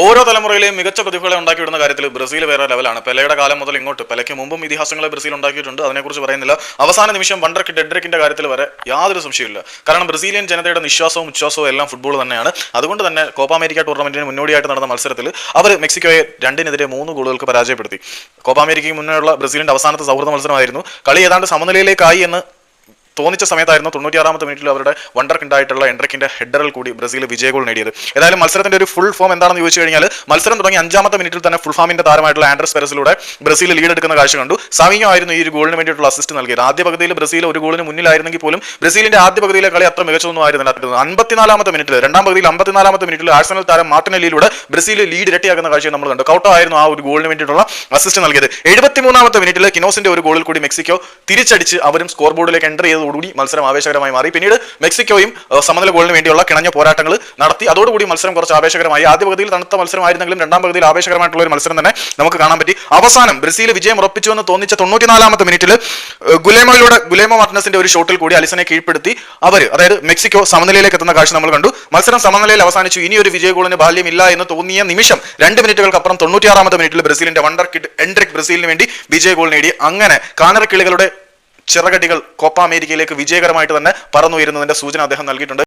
ഓരോ തലമുറയിലെയും മികച്ച പ്രതിഭകളെ ഉണ്ടാക്കിവിടുന്ന കാര്യത്തിൽ ബ്രസീൽ വേറെ ലെവലാണ്. പെലയുടെ കാലം മുതൽ ഇങ്ങോട്ട്, പെലയ്ക്ക് മുമ്പും ഇതിഹാസങ്ങളെ ബ്രസീൽ ഉണ്ടാക്കിയിട്ടുണ്ട്, അതിനെക്കുറിച്ച് പറയുന്നില്ല. അവസാന നിമിഷം വണ്ടർക്ക് ഡെഡ്രിക്കിന്റെ കാര്യത്തിൽ വരെ യാതൊരു സംശയമില്ല. കാരണം ബ്രസീലിയൻ ജനതയുടെ നിശ്വാസവും ഉച്ഛ്വാസവും എല്ലാം ഫുട്ബോൾ തന്നെയാണ്. അതുകൊണ്ട് തന്നെ കോപ്പ അമേരിക്ക ടൂർണമെന്റിന് മുന്നോടിയായിട്ട് നടന്ന മത്സരത്തിൽ അവർ മെക്സിക്കോയെ 2-നെതിരെ 3 ഗോളുകൾക്ക് പരാജയപ്പെടുത്തി. കോപ്പ അമേരിക്കയ്ക്ക് മുന്നേയുള്ള ബ്രസീലിന്റെ അവസാനത്തെ സൗഹൃദ മത്സരമായിരുന്നു. കളി ഏതാണ്ട് സമനിലയിലേക്കായി എന്ന് തോന്നിച്ച സമയത്തായിരുന്നു 96ാമത്തെ മിനിറ്റിൽ അവരുടെ വണ്ടർക്കുണ്ടായിട്ടുള്ള എൻട്രിക്കിന്റെ ഹെഡറിൽ കൂടി ബ്രസീൽ വിജയ ഗോൾ നേടിയത്. ഏതായാലും മത്സരത്തിന്റെ ഒരു ഫുൾ ഫോം എന്താണെന്ന് ചോദിച്ചു കഴിഞ്ഞാൽ, മത്സരം തുടങ്ങി 5ാമത്തെ മിനിറ്റിൽ തന്നെ ഫുൾ ഫാമിന്റെ താരമായിട്ടുള്ള ആൻഡ്രസ് പെരസിലൂടെ ബ്രസീൽ ലീഡ് എടുക്കുന്ന കാഴ്ച കണ്ടു. സാവിഞ്ഞോ ആയിരുന്നു ഈ ഒരു ഗോളിന് വേണ്ടിയിട്ടുള്ള അസിസ്റ്റ് നൽകിയത്. ആദ്യ പകുതിയിൽ ബ്രസീൽ ഒരു ഗോളിന് മുന്നിലായിരുന്നെങ്കിൽ പോലും ബ്രസീലിന്റെ ആദ്യ പകുതിയിലെ കളി അത്ര മികച്ചൊന്നും ആയിരുന്നില്ല. 54ാമത്തെ മിനിറ്റിൽ, രണ്ടാം പകുതിയിൽ 54ാമത്തെ മിനിറ്റിൽ ആഴ്സണൽ താരം മാർട്ടിനെല്ലിയിലൂടെ ബ്രസീൽ ലീഡ് ഇരട്ടിയാക്കുന്ന കാഴ്ച നമ്മൾ കണ്ടു. കൗട്ടോ ആയിരുന്നു ആ ഒരു ഗോളിന് വേണ്ടിയിട്ടുള്ള അസിസ്റ്റ് നൽകിയത്. 73ാമത്തെ മിനിറ്റിൽ കിനോസിന്റെ ഒരു ഗോളിൽ കൂടി മെക്സിക്കോ തിരിച്ചടിച്ച് അവരും സ്കോർ ബോർഡിലേക്ക് എൻ്റർ ചെയ്തതോടുകൂടി മത്സരം ആവേശകരമായി മാറി. പിന്നീട് മെക്സിക്കോയും സമനില ഗോളിന് വേണ്ടിയുള്ള കിണഞ്ഞ പോരാട്ടങ്ങൾ നടത്തി. അതോടുകൂടി മത്സരം കുറച്ച് ആവേശകരമായി. ആദ്യ പകുതിയിൽ തണുത്ത മത്സരമായിരുന്നെങ്കിലും രണ്ടാം പകുതിയിൽ ആവേശകരമായിട്ടുള്ള ഒരു മത്സരം തന്നെ നമുക്ക് കാണാൻ പറ്റി. അവസാനം ബ്രസീൽ വിജയം ഉറപ്പിച്ചുവെന്ന് തോന്നിച്ച 94ാമത്തെ മിനിറ്റിൽ ഗുലേമോ മാർട്ടിനസിന്റെ ഒരു ഷോട്ടിൽ കൂടി അലിസനെ കീഴ്പ്പെടുത്തി അതായത് മെക്സിക്കോ സമനിലയിലേക്ക് എത്തുന്ന കാഴ്ച നമ്മൾ കണ്ടു. മത്സരം സമനിലയിൽ അവസാനിച്ചു. ഇനി ഒരു വിജയ ഗോളിന് ബാല്യമില്ല എന്ന് തോന്നിയ നിമിഷം 2 മിനിറ്റുകൾക്കപ്പുറം 96ാമത്തെ മിനിറ്റിൽ ബ്രസീലിന്റെ വണ്ടർ കിഡ് എൻട്രിക് ബ്രസീലിന് വേണ്ടി വിജയ ഗോൾ നേടി. അങ്ങനെ കാനറക്കിളികളുടെ ചിറകടികൾ കോപ്പ അമേരിക്കയിലേക്ക് വിജയകരമായിട്ട് തന്നെ പറന്നുയരുന്നതിന്റെ സൂചന അദ്ദേഹം നൽകിയിട്ടുണ്ട്.